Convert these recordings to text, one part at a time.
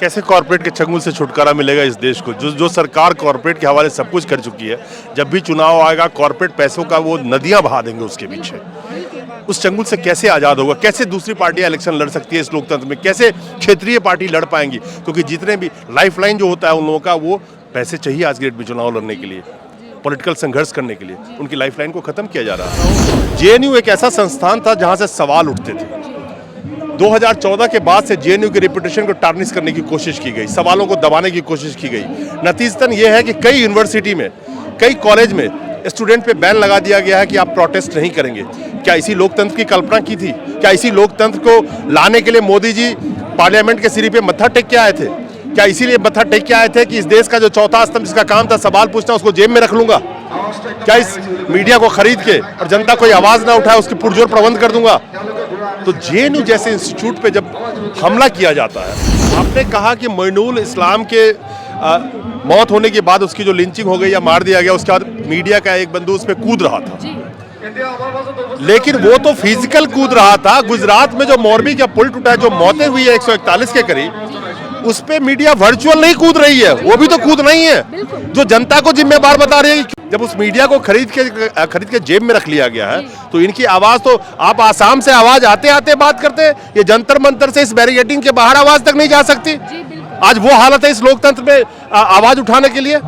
कैसे कॉर्पोरेट के चंगुल से छुटकारा मिलेगा इस देश को? जो सरकार कॉर्पोरेट के हवाले सब कुछ कर चुकी है, जब भी चुनाव आएगा कॉर्पोरेट पैसों का वो नदियां बहा देंगे उसके पीछे। उस चंगुल से कैसे आज़ाद होगा? कैसे दूसरी पार्टियां इलेक्शन लड़ सकती है इस लोकतंत्र में? कैसे क्षेत्रीय पार्टी लड़ पाएंगी? क्योंकि जितने भी लाइफलाइन जो होता है उन लोगों का, वो पैसे चाहिए आज के डेट में चुनाव लड़ने के लिए, पॉलिटिकल संघर्ष करने के लिए। उनकी लाइफलाइन को खत्म किया जा रहा है। जेएनयू एक ऐसा संस्थान था जहां से सवाल उठते थे। 2014 के बाद से जेएनयू की रेपुटेशन को टार्निश करने की कोशिश की गई, सवालों को दबाने की कोशिश की गई। नतीजतन ये है कि कई यूनिवर्सिटी में, कई कॉलेज में स्टूडेंट पे बैन लगा दिया गया है कि आप प्रोटेस्ट नहीं करेंगे। क्या इसी लोकतंत्र की कल्पना की थी? क्या इसी लोकतंत्र को लाने के लिए मोदी जी पार्लियामेंट के सीढ़ी पे मत्था टेक के आए थे? क्या इसीलिए मत्था टेक के आए थे कि इस देश का जो चौथा स्तंभ जिसका काम था सवाल पूछना, उसको जेब में रख लूंगा? क्या इस मीडिया को खरीद के और जनता कोई आवाज ना उठाए उसकी पुरजोर प्रबंध कर दूंगा? तो जेएनयू जैसे इंस्टीट्यूट पे जब हमला किया जाता है, आपने कहा कि मोइनुल इस्लाम के मौत होने के बाद उसकी जो लिंचिंग हो गई या मार दिया गया, उसके बाद मीडिया का एक बंदू उस पर कूद रहा था, लेकिन वो तो फिजिकल कूद रहा था। गुजरात में जो मोरबी का पुल टूटा है, जो मौतें हुई है 141 के करीब, उस पे मीडिया वर्चुअल नहीं कूद रही है, वो भी तो कूद नहीं है, जो जनता को जिम्मेदार बता रही है। जब उस मीडिया को खरीद के जेब में रख लिया गया है, तो इनकी आवाज तो, आप आसाम से आवाज आते आते बात करते हैं, ये जंतर मंतर से इस बैरिकेडिंग के बाहर आवाज तक नहीं जा सकती। आज वो हालत है इस लोकतंत्र में आवाज उठाने के लिए,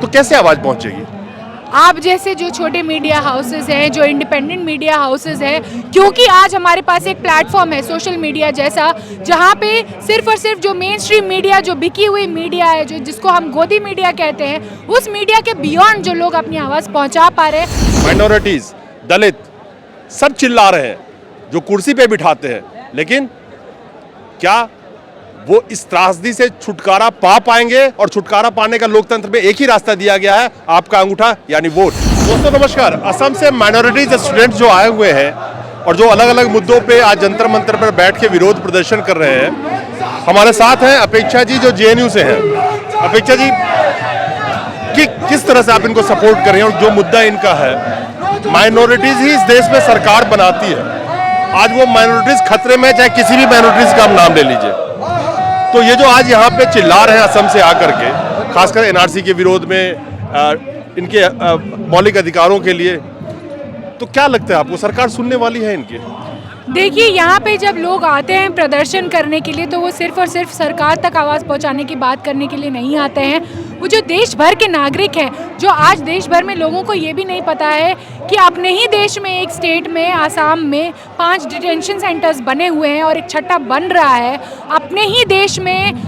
तो कैसे आवाज पहुंचेगी? आप जैसे जो छोटे मीडिया हाउसेस हैं, जो इंडिपेंडेंट मीडिया हाउसेस हैं, क्योंकि आज हमारे पास एक प्लेटफॉर्म है सोशल मीडिया जैसा, जहां पे सिर्फ और सिर्फ जो मेन स्ट्रीम मीडिया, जो बिकी हुई मीडिया है, जो जिसको हम गोदी मीडिया कहते हैं, उस मीडिया के बियॉन्ड जो लोग अपनी आवाज़ पहुंचा पा रहे हैं। माइनॉरिटीज, दलित सब चिल्ला रहे हैं, जो कुर्सी पे बिठाते हैं, लेकिन क्या वो इस त्रासदी से छुटकारा पा पाएंगे? और छुटकारा पाने का लोकतंत्र में एक ही रास्ता दिया गया है, आपका अंगूठा यानी वोट। दोस्तों नमस्कार। असम से माइनॉरिटीज स्टूडेंट्स जो आए हुए हैं और जो अलग अलग मुद्दों पे आज जंतर मंतर पर बैठ के विरोध प्रदर्शन कर रहे हैं, हमारे साथ हैं अपेक्षा जी जो जेएनयू से हैं। अपेक्षा जी, किस तरह से आप इनको सपोर्ट कर रहे हैं और जो मुद्दा इनका है, माइनॉरिटीज ही इस देश में सरकार बनाती है, आज वो माइनॉरिटीज खतरे में, चाहे किसी भी माइनॉरिटीज का आप नाम ले लीजिए, तो ये जो आज यहाँ पे चिल्ला रहे हैं असम से आकर के, खासकर एनआरसी के विरोध में, इनके मौलिक अधिकारों के लिए, तो क्या लगता है आपको सरकार सुनने वाली है इनकी? देखिए, यहाँ पे जब लोग आते हैं प्रदर्शन करने के लिए, तो वो सिर्फ और सिर्फ सरकार तक आवाज़ पहुँचाने की बात करने के लिए नहीं आते हैं। वो जो देश भर के नागरिक हैं, जो आज देश भर में लोगों को ये भी नहीं पता है कि अपने ही देश में एक स्टेट में, आसाम में 5 डिटेंशन सेंटर्स बने हुए हैं और एक छठा बन रहा है। अपने ही देश में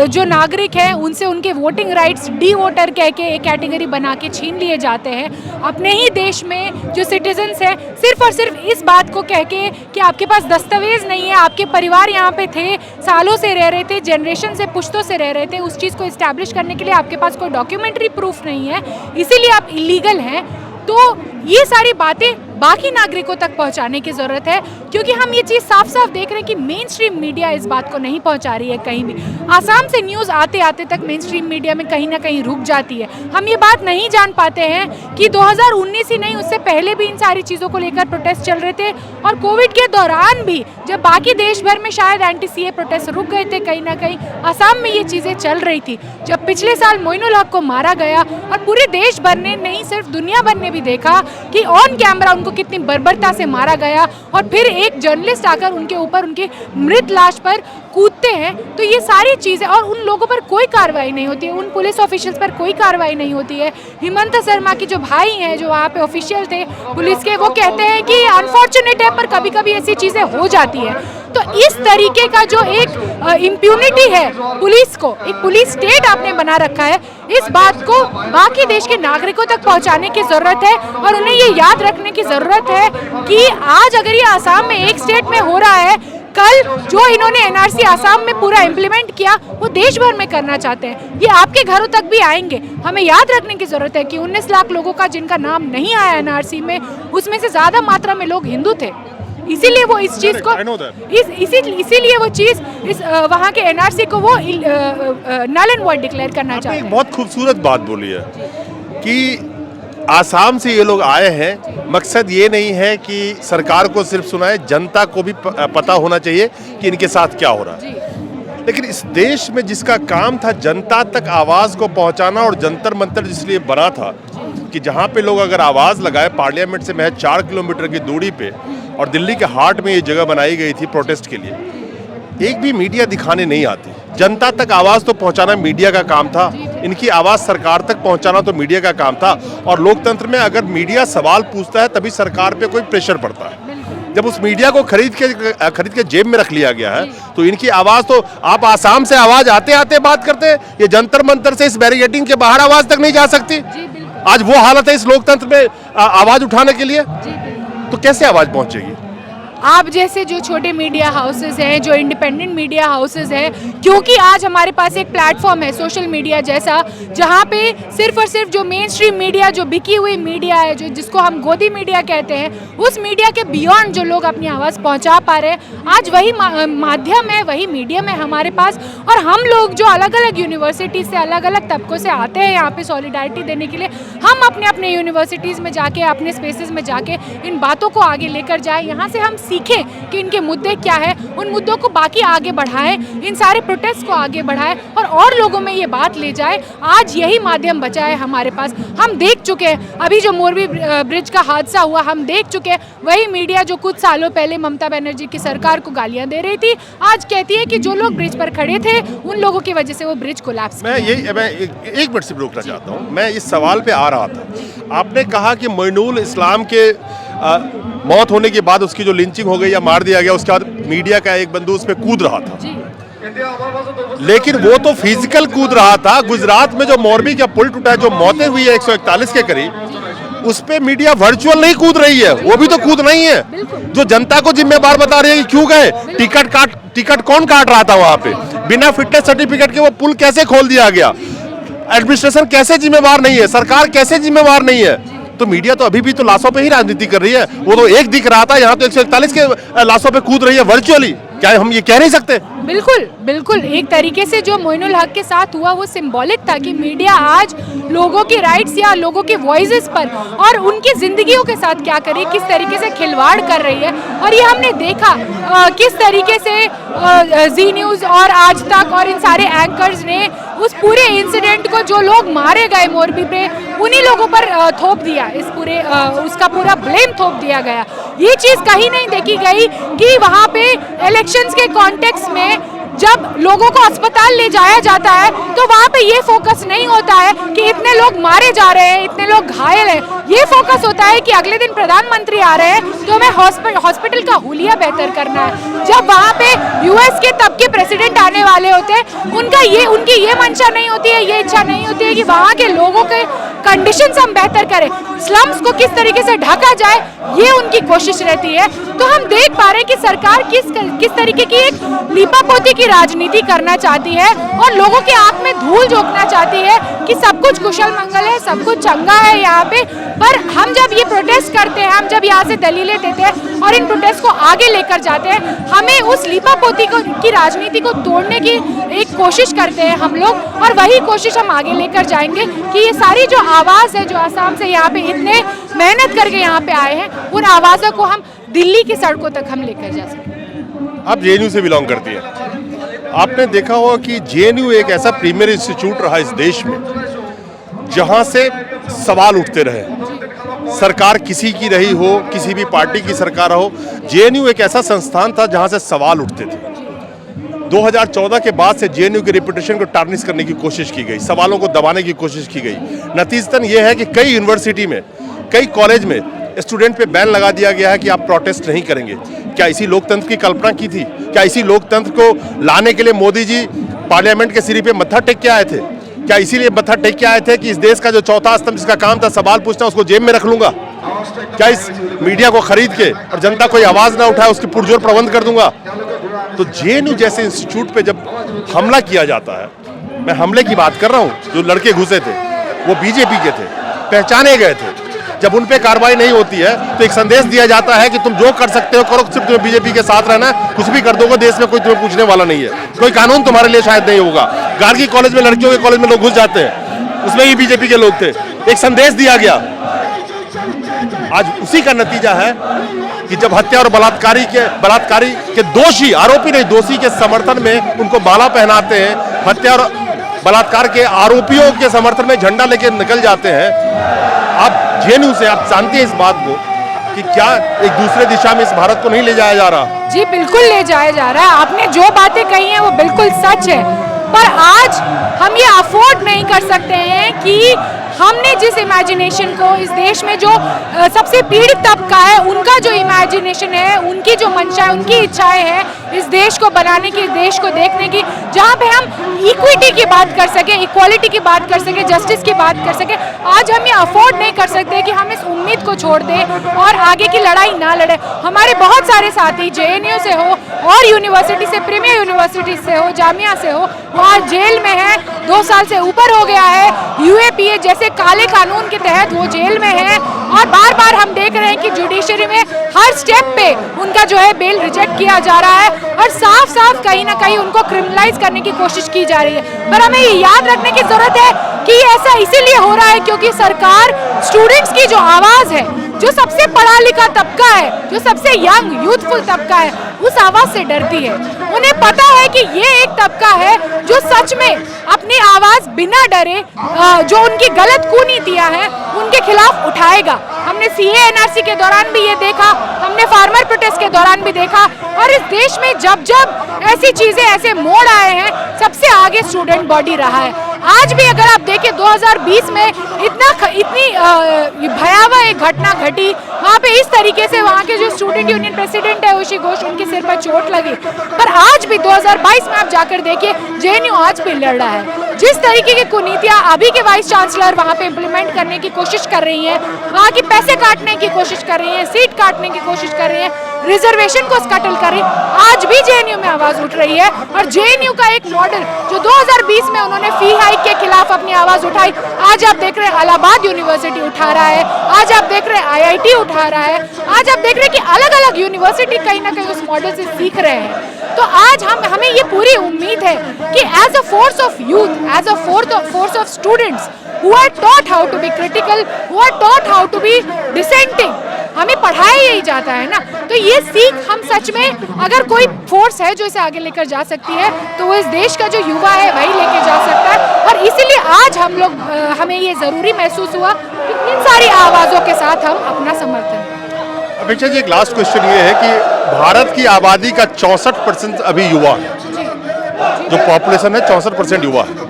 जो नागरिक हैं उनसे उनके वोटिंग राइट्स डी वोटर कह के एक कैटेगरी बना के छीन लिए जाते हैं। अपने ही देश में जो सिटीजन्स हैं, सिर्फ और सिर्फ इस बात को कह के कि आपके पास दस्तावेज नहीं है, आपके परिवार यहाँ पे थे, सालों से रह रहे थे, जनरेशन से, पुश्तों से रह रहे थे, उस चीज़ को इस्टेब्लिश करने के लिए आपके पास कोई डॉक्यूमेंट्री प्रूफ नहीं है, इसीलिए आप इलीगल हैं। तो ये सारी बातें बाकी नागरिकों तक पहुंचाने की ज़रूरत है, क्योंकि हम ये चीज़ साफ साफ देख रहे हैं कि मेन स्ट्रीम मीडिया इस बात को नहीं पहुंचा रही है कहीं भी। आसाम से न्यूज़ आते आते तक मेन स्ट्रीम मीडिया में कहीं ना कहीं रुक जाती है। हम ये बात नहीं जान पाते हैं कि 2019 ही नहीं, उससे पहले भी इन सारी चीज़ों को लेकर प्रोटेस्ट चल रहे थे, और कोविड के दौरान भी जब बाकी देश भर में शायद एंटी सीए प्रोटेस्ट रुक गए थे, कहीं ना कहीं आसाम में ये चीज़ें चल रही थी। जब पिछले साल मोइनुल हक को मारा गया, और पूरे देश भर ने, नहीं सिर्फ दुनिया भर ने भी देखा कि ऑन कैमरा उनको कितनी बर्बरता से मारा गया, और फिर एक जर्नलिस्ट आकर उनके ऊपर, उनके मृत लाश पर कूदते हैं। तो ये सारी चीज़ें, और उन लोगों पर कोई कार्रवाई नहीं होती है, उन पुलिस ऑफिशियल्स पर कोई कार्रवाई नहीं होती है। हिमंत शर्मा के जो भाई हैं, जो वहाँ पे ऑफिशियल थे पुलिस के, वो कहते हैं कि अनफॉर्चुनेट है, पर कभी कभी ऐसी चीज़ें हो जाती है। तो इस तरीके का जो एक इम्प्यूनिटी है पुलिस को, एक पुलिस स्टेट आपने बना रखा है, इस बात को बाकी देश के नागरिकों तक पहुंचाने की ज़रूरत है, और उन्हें ये याद रखने की ज़रूरत है कि आज अगर ये आसाम में एक स्टेट में हो रहा है, कल जो इन्होंने एनआरसी आसाम में पूरा इम्प्लीमेंट किया, वो देश भर में करना चाहते हैं। ये आपके घरों तक भी आएंगे। हमें याद रखने की ज़रूरत है कि 19 लाख लोगों का जिनका नाम नहीं आया एनआरसी में, उसमें से ज़्यादा मात्रा में लोग हिंदू थे। इसीलिए वो इस चीज़ को, इसीलिए वो चीज़ इस वहाँ के एनआरसी को वो नल एंड वॉइड डिक्लेयर करना चाहते हैं। बहुत खूबसूरत बात बोली है कि आसाम से ये लोग आए हैं, मकसद ये नहीं है कि सरकार को सिर्फ सुनाए, जनता को भी पता होना चाहिए कि इनके साथ क्या हो रहा है। लेकिन इस देश में जिसका काम था जनता तक आवाज को पहुंचाना, और जंतर मंतर इसलिए बना था कि जहां पे लोग अगर आवाज लगाए, पार्लियामेंट से महज 4 किलोमीटर की दूरी पे, और दिल्ली के हार्ट में ये जगह बनाई गई थी प्रोटेस्ट के लिए, एक भी मीडिया दिखाने नहीं आती। जनता तक आवाज तो पहुंचाना मीडिया का काम था, इनकी आवाज सरकार तक पहुंचाना तो मीडिया का काम था। और लोकतंत्र में अगर मीडिया सवाल पूछता है तभी सरकार पे कोई प्रेशर पड़ता है। जब उस मीडिया को खरीद के जेब में रख लिया गया है, तो इनकी आवाज तो, आप आसाम से आवाज आते आते बात करते हैं, ये जंतर मंतर से इस बैरिकेडिंग के बाहर आवाज तक नहीं जा सकती। आज वो हालत है इस लोकतंत्र में आवाज उठाने के लिए, तो कैसे आवाज पहुंचेगी? आप जैसे जो छोटे मीडिया हाउसेस हैं, जो इंडिपेंडेंट मीडिया हाउसेस हैं, क्योंकि आज हमारे पास एक प्लेटफॉर्म है सोशल मीडिया जैसा, जहाँ पे सिर्फ और सिर्फ जो मेन स्ट्रीम मीडिया, जो बिकी हुई मीडिया है, जो जिसको हम गोदी मीडिया कहते हैं, उस मीडिया के बियॉन्ड जो लोग अपनी आवाज़ पहुँचा पा रहे हैं, आज वही माध्यम है, वही मीडियम है हमारे पास। और हम लोग जो अलग अलग यूनिवर्सिटी से, अलग अलग तबकों से आते हैं यहाँ पे सॉलिडारिटी देने के लिए, हम अपने अपने यूनिवर्सिटीज़ में जाके, अपने स्पेसेस में जाके इन बातों को आगे लेकर जाए, यहाँ से हम सीखें कि इनके मुद्दे क्या है, उन मुद्दों को बाकी आगे बढ़ाएं, इन सारे प्रोटेस्ट को आगे बढ़ाएं और लोगों में ये बात ले जाए। आज यही माध्यम बचा है हमारे पास। हम देख चुके हैं, अभी जो मोरबी ब्रिज का हादसा हुआ, हम देख चुके हैं, वही मीडिया जो कुछ सालों पहले ममता बनर्जी की सरकार को गालियां दे रही थी, आज कहती है कि जो लोग ब्रिज पर खड़े थे उन लोगों की वजह से वो ब्रिज कोलैप्स। मैं एक मिनट से रोकना चाहता हूँ। मैं इस सवाल पे आ रहा था। आपने कहा कि मोइनुल इस्लाम के मौत होने के बाद, उसकी जो लिंचिंग हो गई या मार दिया गया, उसके बाद मीडिया का एक बंदू उस पर कूद रहा था, लेकिन वो तो फिजिकल कूद रहा था। गुजरात में जो मोरबी का पुल टूटा है, जो मौतें हुई है 141 के करीब, उस पे मीडिया वर्चुअल नहीं कूद रही है, वो भी तो कूद नहीं है। जो जनता को जिम्मेदार बता रही है कि क्यों गए, टिकट कौन काट रहा था वहां पे, बिना फिटनेस सर्टिफिकेट के वो पुल कैसे खोल दिया गया, एडमिनिस्ट्रेशन कैसे जिम्मेवार नहीं है, सरकार कैसे जिम्मेवार नहीं है। तो मीडिया तो अभी भी तो लाशों पे ही राजनीति कर रही है। वो तो एक दिख रहा था, यहाँ तो 141 के लाशों पे कूद रही है वर्चुअली। क्या हम ये कह नहीं सकते? बिल्कुल बिल्कुल, एक तरीके से जो मोइनुल हक के साथ हुआ वो सिंबॉलिक था कि मीडिया आज लोगों के राइट्स या लोगों के वॉइसेस पर और उनकी जिंदगियों के साथ क्या करे, किस तरीके से खिलवाड़ कर रही है। और ये हमने देखा किस तरीके से जी न्यूज़ और आज तक और इन सारे एंकर्स ने उस पूरे इंसिडेंट को, जो लोग मारे गए मोरबी पे, उन्हीं लोगों पर थोप दिया, इस पूरे उसका पूरा ब्लेम थोप दिया गया। ये चीज़ कहीं नहीं देखी गई कि वहाँ पे इलेक्शंस के कॉन्टेक्स्ट में जब लोगों को अस्पताल ले जाया जाता है तो वहाँ पे ये फोकस नहीं होता है कि इतने लोग मारे जा रहे हैं, इतने लोग घायल हैं। ये फोकस होता है कि अगले दिन प्रधानमंत्री आ रहे हैं तो हमें हॉस्पिटल का हुलिया बेहतर करना है। जब वहाँ पे यूएस के तब के प्रेसिडेंट आने वाले होते हैं, उनकी ये मंशा नहीं होती है, ये इच्छा नहीं होती है कि वहाँ के लोगों के कंडीशंस हम बेहतर करें, स्लम्स को किस तरीके से ढका जाए, ये उनकी कोशिश रहती है। तो हम देख पा रहे हैं कि सरकार किस तरीके की एक लीपापोती की राजनीति करना चाहती है और लोगों के आंख में धूल झोंकना चाहती है कि सब कुछ कुशल मंगल है, सब कुछ चंगा है यहाँ पे। पर हम जब ये प्रोटेस्ट करते हैं, हम जब यहाँ से दलीलें देते हैं और इन प्रोटेस्ट को आगे लेकर जाते हैं, हमें उस लीपापोती की राजनीति को तोड़ने की एक कोशिश करते हैं हम लोग, और वही कोशिश हम आगे लेकर जाएंगे कि ये सारी जो आवाज़ है, जो आसाम से यहाँ पे इतने मेहनत करके यहाँ पे आए हैं, उन आवाज़ों को हम दिल्ली की सड़कों तक हम लेकर जा सकें। आप जेएनयू से बिलोंग करती है, आपने देखा होगा कि जेएनयू एक ऐसा प्रीमियर इंस्टीट्यूट रहा इस देश में जहां से सवाल उठते रहे, सरकार किसी की रही हो, किसी भी पार्टी की सरकार हो, जेएनयू एक ऐसा संस्थान था जहां से सवाल उठते थे। 2014 के बाद से जेएनयू के रेपुटेशन को टार्निश करने की कोशिश की गई, सवालों को दबाने की कोशिश की गई। नतीजतन यह है कि कई यूनिवर्सिटी में, कई कॉलेज में स्टूडेंट पे बैन लगा दिया गया है कि आप प्रोटेस्ट नहीं करेंगे। क्या इसी लोकतंत्र की कल्पना की थी? क्या इसी लोकतंत्र को लाने के लिए मोदी जी पार्लियामेंट के सिरे पे मत्था टेक के आए थे? क्या इसीलिए मत्था टेक के आए थे कि इस देश का जो चौथा स्तंभ जिसका काम था सवाल पूछना, उसको जेब में रख लूंगा? क्या इस मीडिया को खरीद के और जनता कोई आवाज ना उठाए उसकी पुरजोर प्रबंध कर दूंगा? तो जेएनयू जैसे इंस्टीट्यूट पे जब हमला किया जाता है, मैं हमले की बात कर रहा हूँ, जो लड़के घुसे थे वो बीजेपी के थे, पहचाने गए थे। जब उन पे कार्रवाई नहीं होती है तो एक संदेश दिया जाता है कि तुम जो कर सकते हो करो, सिर्फ तुम्हें बीजेपी के साथ रहना है, कुछ भी कर दोगे, देश में कोई तुम्हें पूछने वाला नहीं है, कोई कानून तुम्हारे लिए शायद नहीं होगा। गार्गी कॉलेज में, लड़कियों के कॉलेज में लोग घुस जाते हैं, उसमें ही बीजेपी के लोग थे। एक संदेश दिया गया। आज उसी का नतीजा है कि जब हत्या और बलात्कारी के दोषी, आरोपी नहीं दोषी के समर्थन में उनको माला पहनाते हैं, हत्या और बलात्कार के आरोपियों के समर्थन में झंडा लेके निकल जाते हैं। आप जेएनयू से आप जानते हैं इस बात को कि क्या एक दूसरे दिशा में इस भारत को नहीं ले जाया जा रहा? जी बिल्कुल ले जाया जा रहा है। आपने जो बातें कही हैं वो बिल्कुल सच है, पर आज हम ये अफोर्ड नहीं कर सकते हैं कि हमने जिस इमेजिनेशन को इस देश में जो सबसे पीड़ित तबका है उनका जो इमेजिनेशन है, उनकी जो मंशा है, उनकी इच्छाएं हैं इस देश को बनाने की, इस देश को देखने की, जहाँ पे हम इक्विटी की बात कर सके, इक्वालिटी की बात कर सके, जस्टिस की बात कर सके, आज हम ये अफोर्ड नहीं कर सकते कि हम इस उम्मीद को छोड़ दें और आगे की लड़ाई ना लड़े। हमारे बहुत सारे साथी जेएनयू से हो और यूनिवर्सिटी से, प्रीमियर यूनिवर्सिटी से हो, जामिया से हो, वहाँ जेल में है, 2 साल से ऊपर हो गया है, यूएपीए जैसे काले कानून के तहत वो जेल में है, और बार बार हम देख रहे हैं कि जुडिशरी में हर स्टेप पे उनका जो है बेल रिजेक्ट किया जा रहा है और साफ साफ कहीं ना कहीं उनको क्रिमिनलाइज करने की कोशिश की जा रही है। पर हमें ये याद रखने की जरूरत है कि ऐसा इसीलिए हो रहा है क्योंकि सरकार स्टूडेंट्स की जो आवाज है, जो सबसे पढ़ा लिखा तबका है, जो सबसे यंग यूथफुल तबका है, उस आवाज से डरती है। उन्हें पता है कि ये एक तबका है जो सच में अपनी आवाज बिना डरे जो उनकी गलत कुनीतियां हैं उनके खिलाफ उठाएगा। हमने सीए एनआरसी के दौरान भी ये देखा, हमने फार्मर प्रोटेस्ट के दौरान भी देखा, और इस देश में जब जब ऐसी चीजें, ऐसे मोड़ आए हैं, सबसे आगे स्टूडेंट बॉडी रहा है। आज भी अगर आप देखें 2020 में इतनी भयावह एक घटना घटी, वहाँ पे इस तरीके से वहाँ के जो स्टूडेंट यूनियन प्रेसिडेंट है ऋषि घोष, उनके सिर पर चोट लगी, पर आज भी 2022 में आप जाकर देखिए जेएनयू आज भी लड़ रहा है। जिस तरीके की कुनीतियाँ अभी के वाइस चांसलर वहाँ पे इम्प्लीमेंट करने की कोशिश कर रही हैं, वहाँ की पैसे काटने की कोशिश कर रही हैं, सीट काटने की कोशिश कर रही हैं, रिजर्वेशन को स्कटल कर रही, आज भी जेएनयू में आवाज उठ रही है। और जेएनयू का एक मॉडल जो 2020 में उन्होंने फी हाइक के खिलाफ अपनी आवाज उठाई, आज आप देख रहे हैं इलाहाबाद यूनिवर्सिटी उठा रहा है, आज आप देख रहे हैं आईआईटी उठा रहा है, आज आप देख रहे हैं कि अलग अलग यूनिवर्सिटी कहीं ना कहीं उस मॉडल से सीख रहे हैं। तो आज हमें ये पूरी उम्मीद है कि as a force of youth, as a force of students who are taught how to be critical, who are taught how to be dissenting, हमें पढ़ाया यही जाता है ना, तो ये सीख हम सच में, अगर कोई फोर्स है जो इसे आगे लेकर जा सकती है तो वो इस देश का जो युवा है वही लेके जा सकता है। और इसीलिए आज हमें ये जरूरी महसूस हुआ कि इन सारी आवाजों के साथ हम अपना समर्थन। अपेक्षा जी, एक लास्ट क्वेश्चन ये है कि भारत की आबादी का 64% अभी युवा है, जो पॉपुलेशन है 64% युवा है।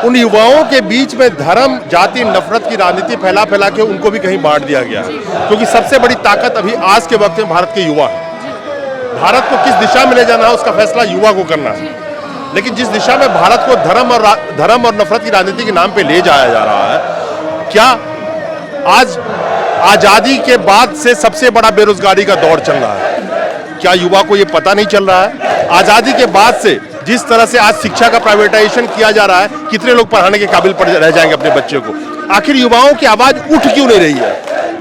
उन युवाओं के बीच में धर्म, जाति, नफरत की राजनीति फैला फैला के उनको भी कहीं बांट दिया गया है, क्योंकि सबसे बड़ी ताकत अभी आज के वक्त में भारत के युवा है। भारत को किस दिशा में ले जाना है उसका फैसला युवा को करना है, लेकिन जिस दिशा में भारत को धर्म और नफरत की राजनीति के नाम पे ले जाया जा रहा है, क्या आज आजादी के बाद से सबसे बड़ा बेरोजगारी का दौर चल रहा है? क्या युवा को ये पता नहीं चल रहा है? आजादी के बाद से जिस तरह से आज शिक्षा का प्राइवेटाइजेशन किया जा रहा है, कितने लोग पढ़ाने के काबिल रह जाएंगे अपने बच्चे को? आखिर युवाओं की आवाज उठ क्यों नहीं रही है?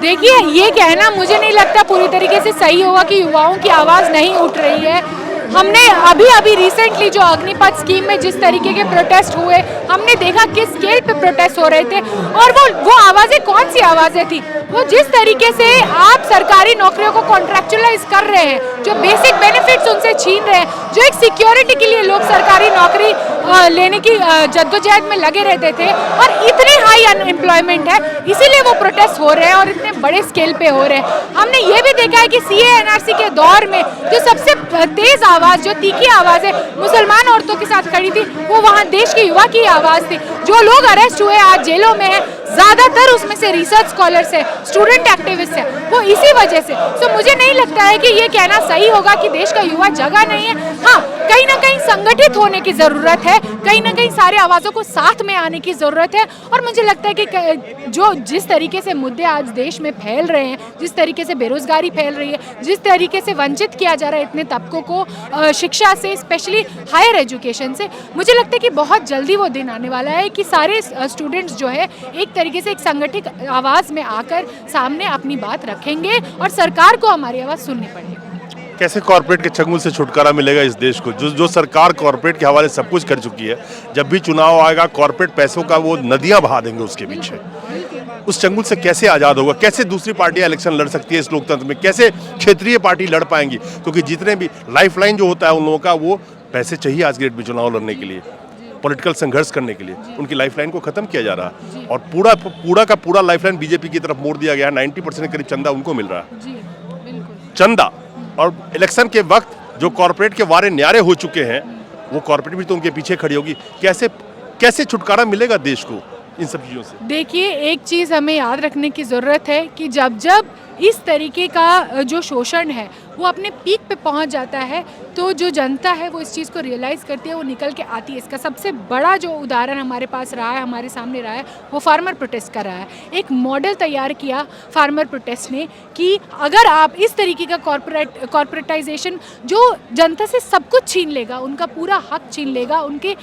देखिए, ये कहना मुझे नहीं लगता पूरी तरीके से सही होगा कि युवाओं की आवाज नहीं उठ रही है। हमने अभी रिसेंटली जो अग्निपथ स्कीम में जिस तरीके के प्रोटेस्ट हुए, हमने देखा किस स्केल पे प्रोटेस्ट हो रहे थे, और वो आवाजें कौन सी आवाजें थी? वो जिस तरीके से आप सरकारी नौकरियों को कॉन्ट्रैक्चुअलाइज कर रहे हैं, जो बेसिक बेनिफिट्स उनसे छीन रहे हैं, जो एक सिक्योरिटी के लिए लोग सरकारी नौकरी लेने की जद्दोजहद में लगे रहते थे, और इतनी हाई अनएम्प्लॉयमेंट है, इसीलिए वो प्रोटेस्ट हो रहे हैं और इतने बड़े स्केल पे हो रहे हैं। हमने ये भी देखा है कि सीए एनआरसी के दौर में जो सबसे तेज आवाज, जो तीखी आवाज है मुसलमान औरतों के साथ खड़ी थी, वो वहाँ देश के युवा की आवाज थी। जो लोग अरेस्ट हुए, आज जेलों में है, ज्यादातर उसमें से रिसर्च स्कॉलर्स है, स्टूडेंट एक्टिविस्ट है, वो इसी वजह से। तो मुझे नहीं लगता है कि ये कहना सही होगा कि देश का युवा जगह नहीं है। हाँ, कहीं ना कहीं संगठित होने की जरूरत है, कहीं ना कहीं सारे आवाजों को साथ में आने की जरूरत है। और मुझे लगता है कि जिस तरीके से मुद्दे आज देश में फैल रहे हैं, जिस तरीके से बेरोजगारी फैल रही है, जिस तरीके से वंचित किया जा रहा है इतने तबकों को शिक्षा से, स्पेशली हायर एजुकेशन से, मुझे लगता है कि बहुत जल्दी वो दिन आने वाला है कि सारे स्टूडेंट्स जो है एक तरीके से एक संगठित आवाज में आकर सामने अपनी बात रखेंगे और सरकार को हमारी आवाज सुननी पड़ेगी। कैसे कॉर्पोरेट के चंगुल से छुटकारा मिलेगा इस देश को? जो सरकार कॉर्पोरेट के हवाले सब कुछ कर चुकी है। जब भी चुनाव आएगा, कॉर्पोरेट पैसों का वो नदियां बहा देंगे उसके पीछे। उस चंगुल से कैसे आज़ाद होगा, कैसे दूसरी पार्टियां इलेक्शन लड़ सकती है इस लोकतंत्र में, कैसे क्षेत्रीय पार्टी लड़ पाएंगी, क्योंकि जितने भी लाइफलाइन जो होता है उन लोगों का, वो पैसे चाहिए आज के डेट में चुनाव लड़ने के लिए, पॉलिटिकल संघर्ष करने के लिए, उनकी लाइफलाइन को खत्म किया जा रहा है और पूरा का पूरा लाइफलाइन बीजेपी की तरफ मोड़ दिया गया है। 90% के करीब चंदा उनको मिल रहा है, जी बिल्कुल। चंदा। और इलेक्शन के वक्त जो कॉर्पोरेट के वारे न्यारे हो चुके हैं, वो कॉर्पोरेट भी तो उनके पीछे खड़ी होगी। कैसे छुटकारा मिलेगा देश को इन सब चीज़ों से? देखिए, एक चीज़ हमें याद रखने की ज़रूरत है कि जब जब इस तरीके का जो शोषण है वो अपने पीक पे पहुंच जाता है, तो जो जनता है वो इस चीज़ को रियलाइज़ करती है, वो निकल के आती है। इसका सबसे बड़ा जो उदाहरण हमारे पास रहा है, हमारे सामने रहा है, वो फार्मर प्रोटेस्ट का रहा है। एक मॉडल तैयार किया फार्मर प्रोटेस्ट ने कि अगर आप इस तरीके का कॉर्पोरेटाइजेशन जो जनता से सब कुछ छीन लेगा, उनका पूरा हक छीन लेगा, उनके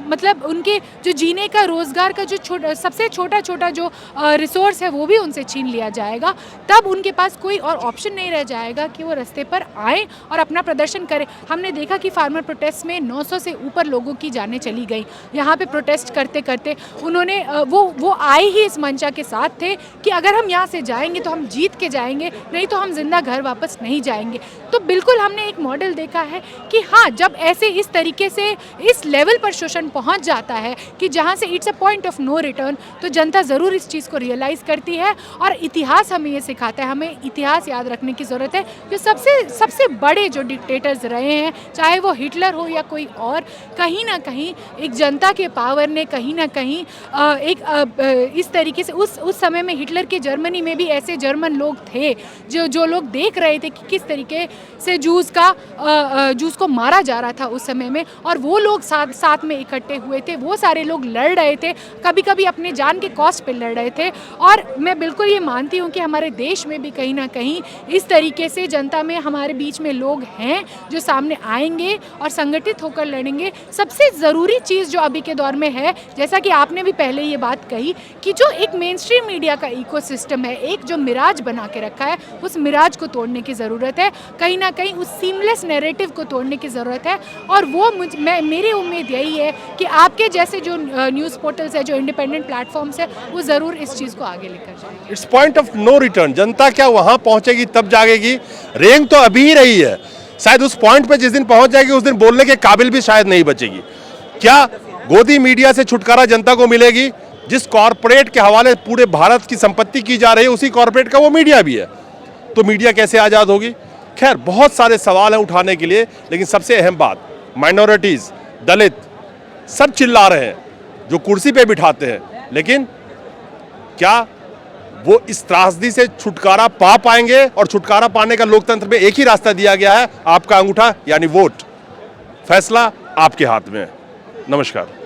मतलब उनके जो जीने का, रोज़गार का जो सबसे छोटा जो रिसोर्स है वो भी उनसे छीन लिया जाएगा, तब उनके पास कोई और ऑप्शन नहीं रह जाएगा कि वो रास्ते पर आए और अपना प्रदर्शन करें। हमने देखा कि फार्मर प्रोटेस्ट में 900 से ऊपर लोगों की जानें चली गई। यहाँ पे प्रोटेस्ट करते करते उन्होंने वो आए ही इस मंशा के साथ थे कि अगर हम यहाँ से जाएंगे तो हम जीत के जाएंगे, नहीं तो हम जिंदा घर वापस नहीं जाएंगे। तो बिल्कुल हमने एक मॉडल देखा है कि हाँ, जब ऐसे इस तरीके से इस लेवल पर शोषण पहुँच जाता है कि जहाँ से it's a point of no return, तो जनता ज़रूर इस चीज़ को रियलाइज़ करती है। और इतिहास हमें ये सिखाता है, हमें इतिहास याद रखने की ज़रूरत है। जो सबसे बड़े जो डिक्टेटर्स रहे हैं, चाहे वो हिटलर हो या कोई और, कहीं ना कहीं एक जनता के पावर ने कहीं ना कहीं इस तरीके से उस समय में हिटलर के जर्मनी में भी ऐसे जर्मन लोग थे जो लोग देख रहे थे कि किस तरीके से जूस को मारा जा रहा था उस समय में, और वो लोग साथ में इकट्ठे हुए थे। वो सारे लोग लड़ रहे थे, कभी कभी अपने जान के कॉस्ट पे लड़ रहे थे। और मैं बिल्कुल ये मानती हूँ कि हमारे देश में भी कहीं ना कहीं इस तरीके से जनता में, हमारे बीच में लोग हैं जो सामने आएंगे और संगठित होकर लड़ेंगे। सबसे ज़रूरी चीज़ जो अभी के दौर में है, जैसा कि आपने भी पहले ये बात कही, कि जो एक मेन स्ट्रीम मीडिया का इकोसिस्टम है, एक जो मिराज बना के रखा है, उस मिराज को तोड़ने की ज़रूरत है। कहीं ना कहीं उस सीमलेस नैरेटिव को तोड़ने की ज़रूरत है। और वो मेरी उम्मीद यही है कि आपके जैसे जो न्यूज़ पोर्टल्स है, जो इंडिपेंडेंट प्लेटफॉर्म्स है, वो ज़रूर इस चीज़ को आगे लेकर जाएंगे। It's point of no return. जनता क्या वहां पहुंचेगी तब जागेगी? रेंग तो अभी ही रही है, शायद उस पॉइंट पे जिस दिन पहुंच जाएगी उस दिन बोलने के काबिल भी शायद नहीं बचेगी। क्या गोदी मीडिया से छुटकारा जनता को मिलेगी? जिस कॉर्पोरेट के हवाले पूरे भारत की संपत्ति की जा रही है, उसी कॉर्पोरेट का वो मीडिया भी है, तो मीडिया कैसे आज़ाद होगी? खैर, बहुत सारे सवाल हैं उठाने के लिए, लेकिन सबसे अहम बात, माइनॉरिटीज़, दलित सब चिल्ला रहे हैं, जो कुर्सी पे बिठाते हैं, लेकिन क्या वो इस त्रासदी से छुटकारा पा पाएंगे? और छुटकारा पाने का लोकतंत्र में एक ही रास्ता दिया गया है, आपका अंगूठा यानी वोट। फैसला आपके हाथ में है। नमस्कार।